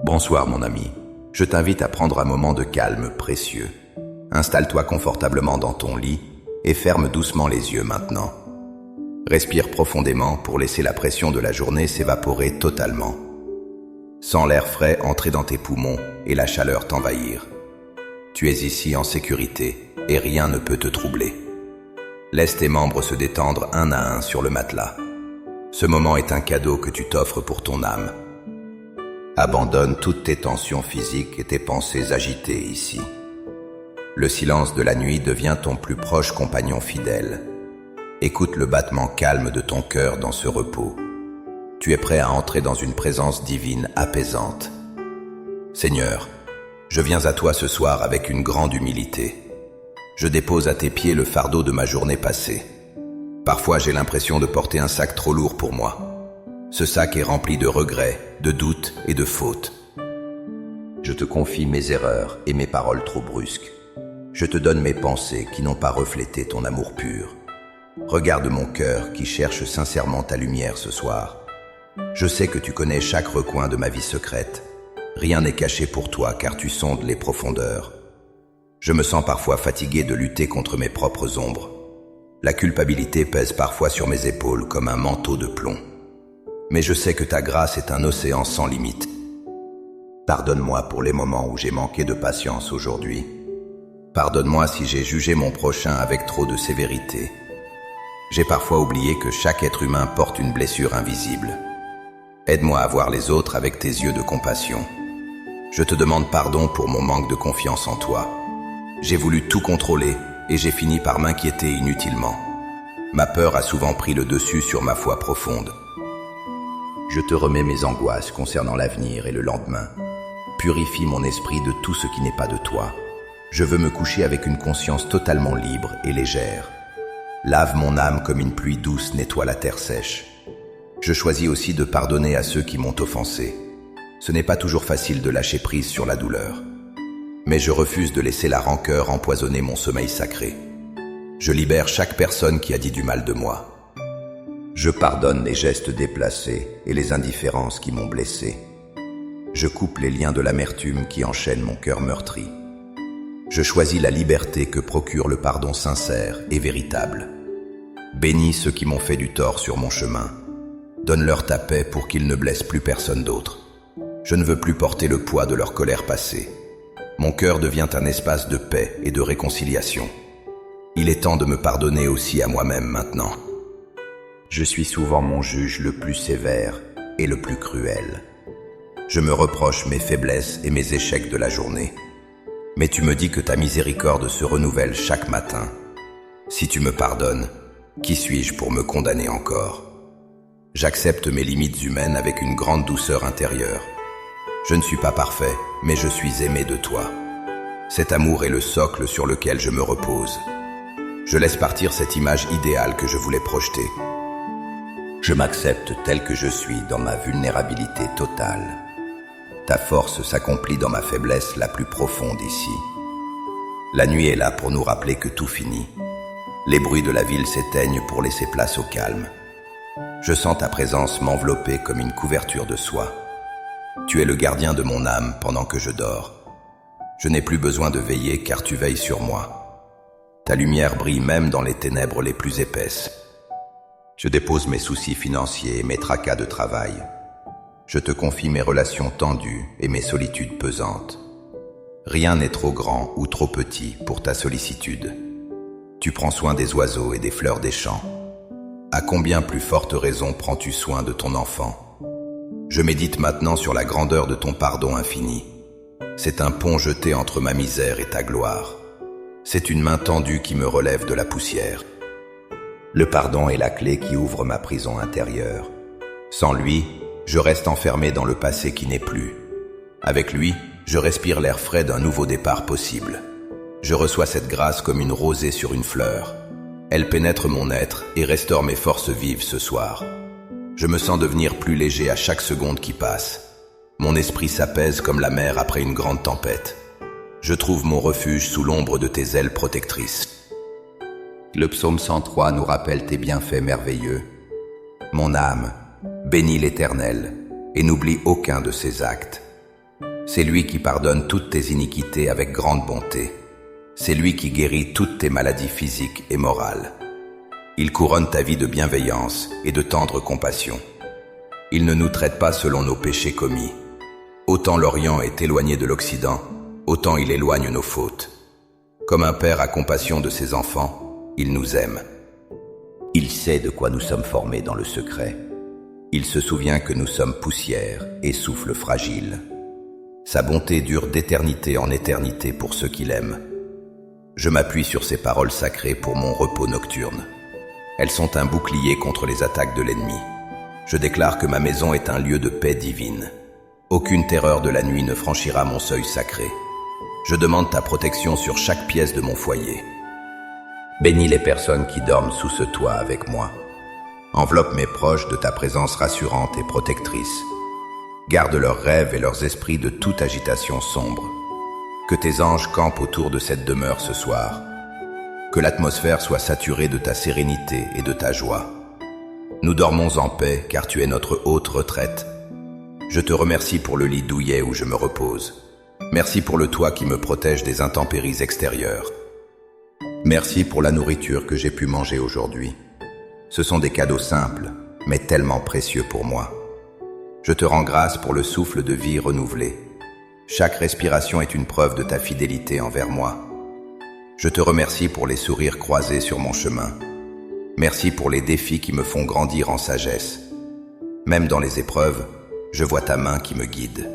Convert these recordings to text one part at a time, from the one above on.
Bonsoir mon ami, je t'invite à prendre un moment de calme précieux. Installe-toi confortablement dans ton lit et ferme doucement les yeux maintenant. Respire profondément pour laisser la pression de la journée s'évaporer totalement. Sens l'air frais entrer dans tes poumons et la chaleur t'envahir. Tu es ici en sécurité et rien ne peut te troubler. Laisse tes membres se détendre un à un sur le matelas. Ce moment est un cadeau que tu t'offres pour ton âme. Abandonne toutes tes tensions physiques et tes pensées agitées ici. Le silence de la nuit devient ton plus proche compagnon fidèle. Écoute le battement calme de ton cœur dans ce repos. Tu es prêt à entrer dans une présence divine apaisante. Seigneur, je viens à toi ce soir avec une grande humilité. Je dépose à tes pieds le fardeau de ma journée passée. Parfois j'ai l'impression de porter un sac trop lourd pour moi. Ce sac est rempli de regrets, de doutes et de fautes. Je te confie mes erreurs et mes paroles trop brusques. Je te donne mes pensées qui n'ont pas reflété ton amour pur. Regarde mon cœur qui cherche sincèrement ta lumière ce soir. Je sais que tu connais chaque recoin de ma vie secrète. Rien n'est caché pour toi car tu sondes les profondeurs. Je me sens parfois fatigué de lutter contre mes propres ombres. La culpabilité pèse parfois sur mes épaules comme un manteau de plomb. Mais je sais que ta grâce est un océan sans limite. Pardonne-moi pour les moments où j'ai manqué de patience aujourd'hui. Pardonne-moi si j'ai jugé mon prochain avec trop de sévérité. J'ai parfois oublié que chaque être humain porte une blessure invisible. Aide-moi à voir les autres avec tes yeux de compassion. Je te demande pardon pour mon manque de confiance en toi. J'ai voulu tout contrôler et j'ai fini par m'inquiéter inutilement. Ma peur a souvent pris le dessus sur ma foi profonde. Je te remets mes angoisses concernant l'avenir et le lendemain. Purifie mon esprit de tout ce qui n'est pas de toi. Je veux me coucher avec une conscience totalement libre et légère. Lave mon âme comme une pluie douce nettoie la terre sèche. Je choisis aussi de pardonner à ceux qui m'ont offensé. Ce n'est pas toujours facile de lâcher prise sur la douleur. Mais je refuse de laisser la rancœur empoisonner mon sommeil sacré. Je libère chaque personne qui a dit du mal de moi. Je pardonne les gestes déplacés et les indifférences qui m'ont blessé. Je coupe les liens de l'amertume qui enchaînent mon cœur meurtri. Je choisis la liberté que procure le pardon sincère et véritable. Bénis ceux qui m'ont fait du tort sur mon chemin. Donne-leur ta paix pour qu'ils ne blessent plus personne d'autre. Je ne veux plus porter le poids de leur colère passée. Mon cœur devient un espace de paix et de réconciliation. Il est temps de me pardonner aussi à moi-même maintenant. Je suis souvent mon juge le plus sévère et le plus cruel. Je me reproche mes faiblesses et mes échecs de la journée. Mais tu me dis que ta miséricorde se renouvelle chaque matin. Si tu me pardonnes, qui suis-je pour me condamner encore? J'accepte mes limites humaines avec une grande douceur intérieure. Je ne suis pas parfait, mais je suis aimé de toi. Cet amour est le socle sur lequel je me repose. Je laisse partir cette image idéale que je voulais projeter. Je m'accepte tel que je suis dans ma vulnérabilité totale. Ta force s'accomplit dans ma faiblesse la plus profonde ici. La nuit est là pour nous rappeler que tout finit. Les bruits de la ville s'éteignent pour laisser place au calme. Je sens ta présence m'envelopper comme une couverture de soie. Tu es le gardien de mon âme pendant que je dors. Je n'ai plus besoin de veiller car tu veilles sur moi. Ta lumière brille même dans les ténèbres les plus épaisses. Je dépose mes soucis financiers et mes tracas de travail. Je te confie mes relations tendues et mes solitudes pesantes. Rien n'est trop grand ou trop petit pour ta sollicitude. Tu prends soin des oiseaux et des fleurs des champs. À combien plus forte raison prends-tu soin de ton enfant? Je médite maintenant sur la grandeur de ton pardon infini. C'est un pont jeté entre ma misère et ta gloire. C'est une main tendue qui me relève de la poussière. Le pardon est la clé qui ouvre ma prison intérieure. Sans lui, je reste enfermé dans le passé qui n'est plus. Avec lui, je respire l'air frais d'un nouveau départ possible. Je reçois cette grâce comme une rosée sur une fleur. Elle pénètre mon être et restaure mes forces vives ce soir. Je me sens devenir plus léger à chaque seconde qui passe. Mon esprit s'apaise comme la mer après une grande tempête. Je trouve mon refuge sous l'ombre de tes ailes protectrices. Le psaume 103 nous rappelle tes bienfaits merveilleux. Mon âme, bénis l'Éternel et n'oublie aucun de ses actes. C'est lui qui pardonne toutes tes iniquités avec grande bonté. C'est lui qui guérit toutes tes maladies physiques et morales. Il couronne ta vie de bienveillance et de tendre compassion. Il ne nous traite pas selon nos péchés commis. Autant l'Orient est éloigné de l'Occident, autant il éloigne nos fautes. Comme un père a compassion de ses enfants, il nous aime. Il sait de quoi nous sommes formés dans le secret. Il se souvient que nous sommes poussière et souffle fragile. Sa bonté dure d'éternité en éternité pour ceux qui l'aiment. Je m'appuie sur ces paroles sacrées pour mon repos nocturne. Elles sont un bouclier contre les attaques de l'ennemi. Je déclare que ma maison est un lieu de paix divine. Aucune terreur de la nuit ne franchira mon seuil sacré. Je demande ta protection sur chaque pièce de mon foyer. Bénis les personnes qui dorment sous ce toit avec moi. Enveloppe mes proches de ta présence rassurante et protectrice. Garde leurs rêves et leurs esprits de toute agitation sombre. Que tes anges campent autour de cette demeure ce soir. Que l'atmosphère soit saturée de ta sérénité et de ta joie. Nous dormons en paix car tu es notre haute retraite. Je te remercie pour le lit douillet où je me repose. Merci pour le toit qui me protège des intempéries extérieures. Merci pour la nourriture que j'ai pu manger aujourd'hui. Ce sont des cadeaux simples, mais tellement précieux pour moi. Je te rends grâce pour le souffle de vie renouvelé. Chaque respiration est une preuve de ta fidélité envers moi. Je te remercie pour les sourires croisés sur mon chemin. Merci pour les défis qui me font grandir en sagesse. Même dans les épreuves, je vois ta main qui me guide.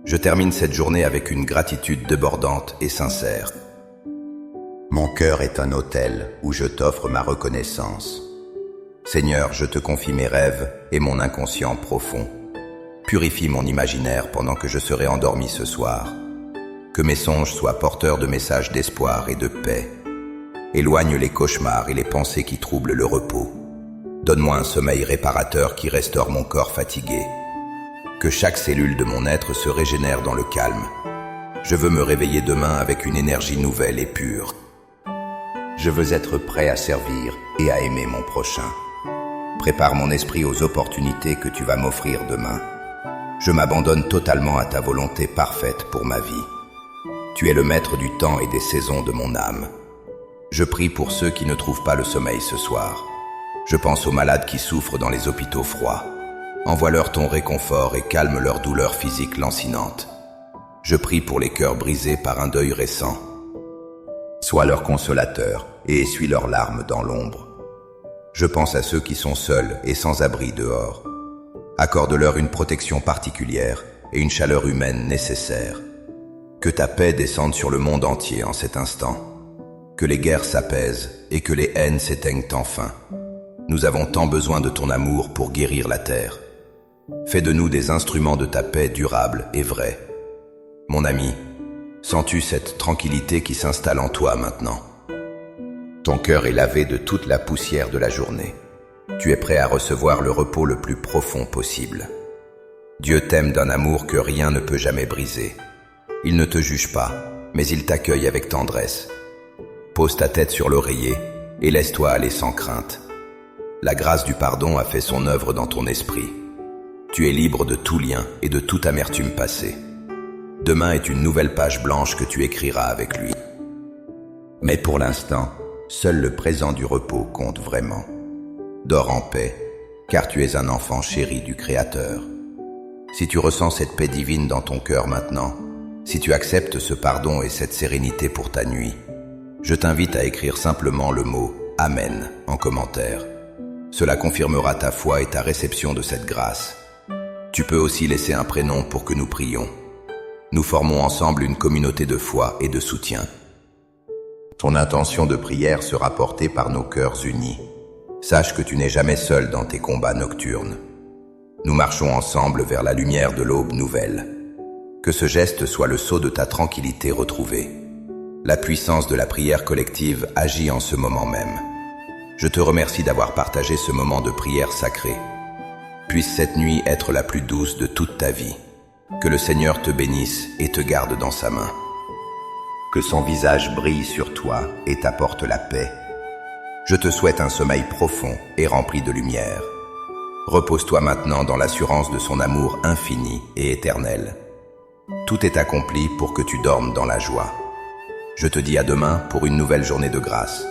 Je termine cette journée avec une gratitude débordante et sincère. Mon cœur est un autel où je t'offre ma reconnaissance. Seigneur, je te confie mes rêves et mon inconscient profond. Purifie mon imaginaire pendant que je serai endormi ce soir. Que mes songes soient porteurs de messages d'espoir et de paix. Éloigne les cauchemars et les pensées qui troublent le repos. Donne-moi un sommeil réparateur qui restaure mon corps fatigué. Que chaque cellule de mon être se régénère dans le calme. Je veux me réveiller demain avec une énergie nouvelle et pure. Je veux être prêt à servir et à aimer mon prochain. Prépare mon esprit aux opportunités que tu vas m'offrir demain. Je m'abandonne totalement à ta volonté parfaite pour ma vie. Tu es le maître du temps et des saisons de mon âme. Je prie pour ceux qui ne trouvent pas le sommeil ce soir. Je pense aux malades qui souffrent dans les hôpitaux froids. Envoie-leur ton réconfort et calme leur douleur physique lancinante. Je prie pour les cœurs brisés par un deuil récent. Sois leur consolateur et essuie leurs larmes dans l'ombre. Je pense à ceux qui sont seuls et sans abri dehors. Accorde-leur une protection particulière et une chaleur humaine nécessaire. Que ta paix descende sur le monde entier en cet instant. Que les guerres s'apaisent et que les haines s'éteignent enfin. Nous avons tant besoin de ton amour pour guérir la terre. Fais de nous des instruments de ta paix durable et vraie. Mon ami, sens-tu cette tranquillité qui s'installe en toi maintenant? Ton cœur est lavé de toute la poussière de la journée. Tu es prêt à recevoir le repos le plus profond possible. Dieu t'aime d'un amour que rien ne peut jamais briser. Il ne te juge pas, mais il t'accueille avec tendresse. Pose ta tête sur l'oreiller et laisse-toi aller sans crainte. La grâce du pardon a fait son œuvre dans ton esprit. Tu es libre de tout lien et de toute amertume passée. Demain est une nouvelle page blanche que tu écriras avec lui. Mais pour l'instant, seul le présent du repos compte vraiment. Dors en paix, car tu es un enfant chéri du Créateur. Si tu ressens cette paix divine dans ton cœur maintenant, si tu acceptes ce pardon et cette sérénité pour ta nuit, je t'invite à écrire simplement le mot « Amen » en commentaire. Cela confirmera ta foi et ta réception de cette grâce. Tu peux aussi laisser un prénom pour que nous prions. Nous formons ensemble une communauté de foi et de soutien. Ton intention de prière sera portée par nos cœurs unis. Sache que tu n'es jamais seul dans tes combats nocturnes. Nous marchons ensemble vers la lumière de l'aube nouvelle. Que ce geste soit le sceau de ta tranquillité retrouvée. La puissance de la prière collective agit en ce moment même. Je te remercie d'avoir partagé ce moment de prière sacrée. Puisse cette nuit être la plus douce de toute ta vie. Que le Seigneur te bénisse et te garde dans sa main. Que son visage brille sur toi et t'apporte la paix. Je te souhaite un sommeil profond et rempli de lumière. Repose-toi maintenant dans l'assurance de son amour infini et éternel. Tout est accompli pour que tu dormes dans la joie. Je te dis à demain pour une nouvelle journée de grâce.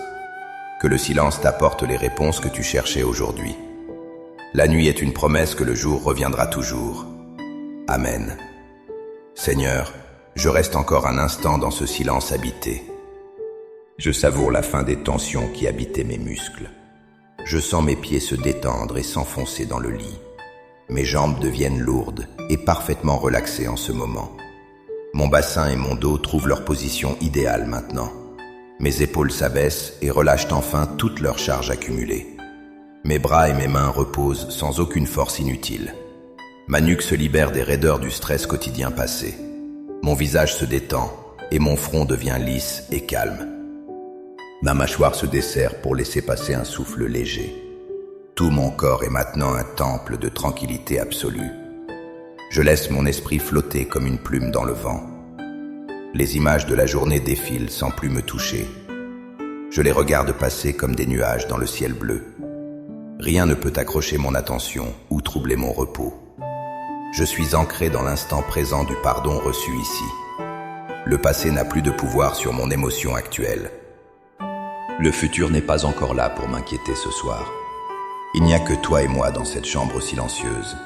Que le silence t'apporte les réponses que tu cherchais aujourd'hui. La nuit est une promesse que le jour reviendra toujours. Amen. Seigneur, je reste encore un instant dans ce silence habité. Je savoure la fin des tensions qui habitaient mes muscles. Je sens mes pieds se détendre et s'enfoncer dans le lit. Mes jambes deviennent lourdes et parfaitement relaxées en ce moment. Mon bassin et mon dos trouvent leur position idéale maintenant. Mes épaules s'abaissent et relâchent enfin toute leur charge accumulée. Mes bras et mes mains reposent sans aucune force inutile. Ma nuque se libère des raideurs du stress quotidien passé. Mon visage se détend et mon front devient lisse et calme. Ma mâchoire se desserre pour laisser passer un souffle léger. Tout mon corps est maintenant un temple de tranquillité absolue. Je laisse mon esprit flotter comme une plume dans le vent. Les images de la journée défilent sans plus me toucher. Je les regarde passer comme des nuages dans le ciel bleu. Rien ne peut accrocher mon attention ou troubler mon repos. Je suis ancré dans l'instant présent du pardon reçu ici. Le passé n'a plus de pouvoir sur mon émotion actuelle. Le futur n'est pas encore là pour m'inquiéter ce soir. Il n'y a que toi et moi dans cette chambre silencieuse.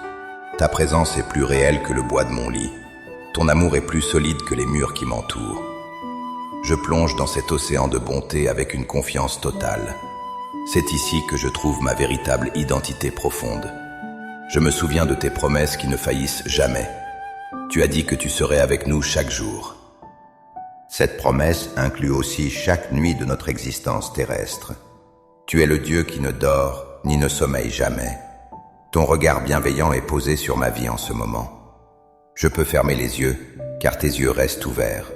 Ta présence est plus réelle que le bois de mon lit. Ton amour est plus solide que les murs qui m'entourent. Je plonge dans cet océan de bonté avec une confiance totale. C'est ici que je trouve ma véritable identité profonde. Je me souviens de tes promesses qui ne faillissent jamais. Tu as dit que tu serais avec nous chaque jour. Cette promesse inclut aussi chaque nuit de notre existence terrestre. Tu es le Dieu qui ne dort ni ne sommeille jamais. Ton regard bienveillant est posé sur ma vie en ce moment. Je peux fermer les yeux, car tes yeux restent ouverts.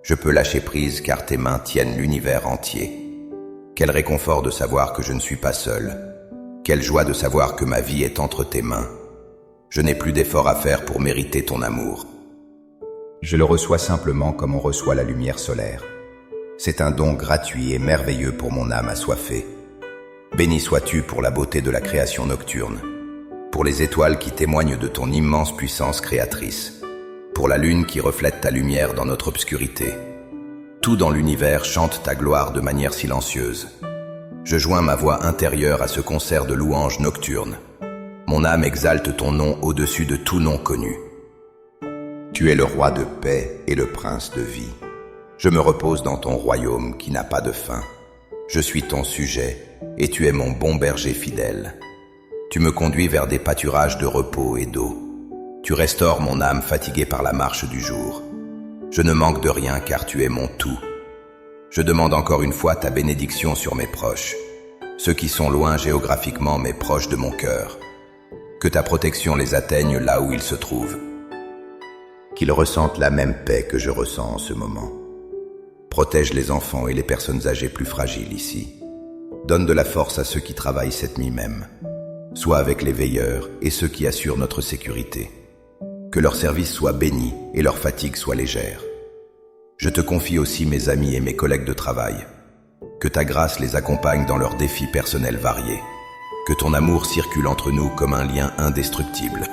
Je peux lâcher prise, car tes mains tiennent l'univers entier. Quel réconfort de savoir que je ne suis pas seul. Quelle joie de savoir que ma vie est entre tes mains. Je n'ai plus d'efforts à faire pour mériter ton amour. Je le reçois simplement comme on reçoit la lumière solaire. C'est un don gratuit et merveilleux pour mon âme assoiffée. Béni sois-tu pour la beauté de la création nocturne, pour les étoiles qui témoignent de ton immense puissance créatrice, pour la lune qui reflète ta lumière dans notre obscurité. Tout dans l'univers chante ta gloire de manière silencieuse. Je joins ma voix intérieure à ce concert de louanges nocturnes. Mon âme exalte ton nom au-dessus de tout nom connu. Tu es le roi de paix et le prince de vie. Je me repose dans ton royaume qui n'a pas de fin. Je suis ton sujet et tu es mon bon berger fidèle. Tu me conduis vers des pâturages de repos et d'eau. Tu restaures mon âme fatiguée par la marche du jour. Je ne manque de rien car tu es mon tout. Je demande encore une fois ta bénédiction sur mes proches, ceux qui sont loin géographiquement mais proches de mon cœur. Que ta protection les atteigne là où ils se trouvent. Qu'ils ressentent la même paix que je ressens en ce moment. Protège les enfants et les personnes âgées plus fragiles ici. Donne de la force à ceux qui travaillent cette nuit même. Sois avec les veilleurs et ceux qui assurent notre sécurité. Que leur service soit béni et leur fatigue soit légère. Je te confie aussi mes amis et mes collègues de travail. Que ta grâce les accompagne dans leurs défis personnels variés. Que ton amour circule entre nous comme un lien indestructible.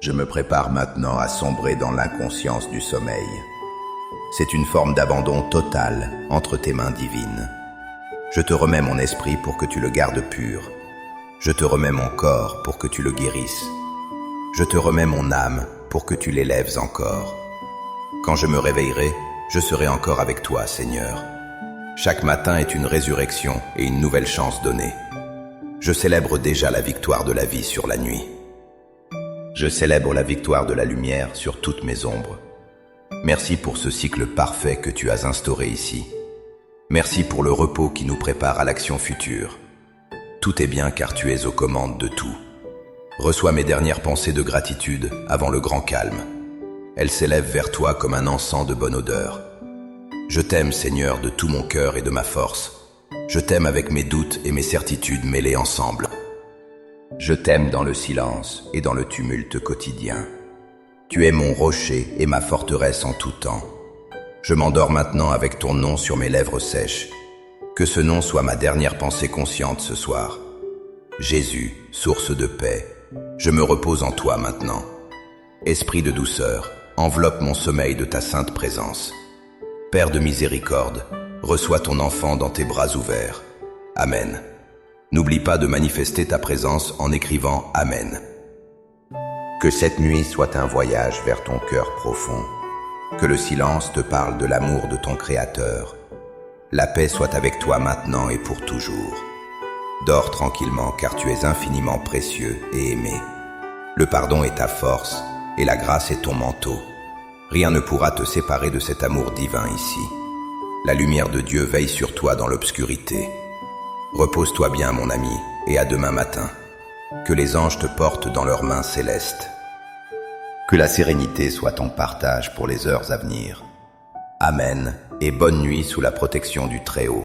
Je me prépare maintenant à sombrer dans l'inconscience du sommeil. C'est une forme d'abandon total entre tes mains divines. Je te remets mon esprit pour que tu le gardes pur. Je te remets mon corps pour que tu le guérisses. Je te remets mon âme pour que tu l'élèves encore. Quand je me réveillerai, je serai encore avec toi, Seigneur. Chaque matin est une résurrection et une nouvelle chance donnée. Je célèbre déjà la victoire de la vie sur la nuit. Je célèbre la victoire de la lumière sur toutes mes ombres. Merci pour ce cycle parfait que tu as instauré ici. Merci pour le repos qui nous prépare à l'action future. Tout est bien car tu es aux commandes de tout. Reçois mes dernières pensées de gratitude avant le grand calme. Elles s'élèvent vers toi comme un encens de bonne odeur. Je t'aime, Seigneur, de tout mon cœur et de ma force. Je t'aime avec mes doutes et mes certitudes mêlées ensemble. Je t'aime dans le silence et dans le tumulte quotidien. Tu es mon rocher et ma forteresse en tout temps. Je m'endors maintenant avec ton nom sur mes lèvres sèches. Que ce nom soit ma dernière pensée consciente ce soir. Jésus, source de paix, je me repose en toi maintenant. Esprit de douceur, enveloppe mon sommeil de ta sainte présence. Père de miséricorde, reçois ton enfant dans tes bras ouverts. Amen. N'oublie pas de manifester ta présence en écrivant Amen. Que cette nuit soit un voyage vers ton cœur profond. Que le silence te parle de l'amour de ton Créateur. La paix soit avec toi maintenant et pour toujours. Dors tranquillement car tu es infiniment précieux et aimé. Le pardon est ta force et la grâce est ton manteau. Rien ne pourra te séparer de cet amour divin ici. La lumière de Dieu veille sur toi dans l'obscurité. Repose-toi bien mon ami et à demain matin. Que les anges te portent dans leurs mains célestes. Que la sérénité soit ton partage pour les heures à venir. Amen et bonne nuit sous la protection du Très-Haut.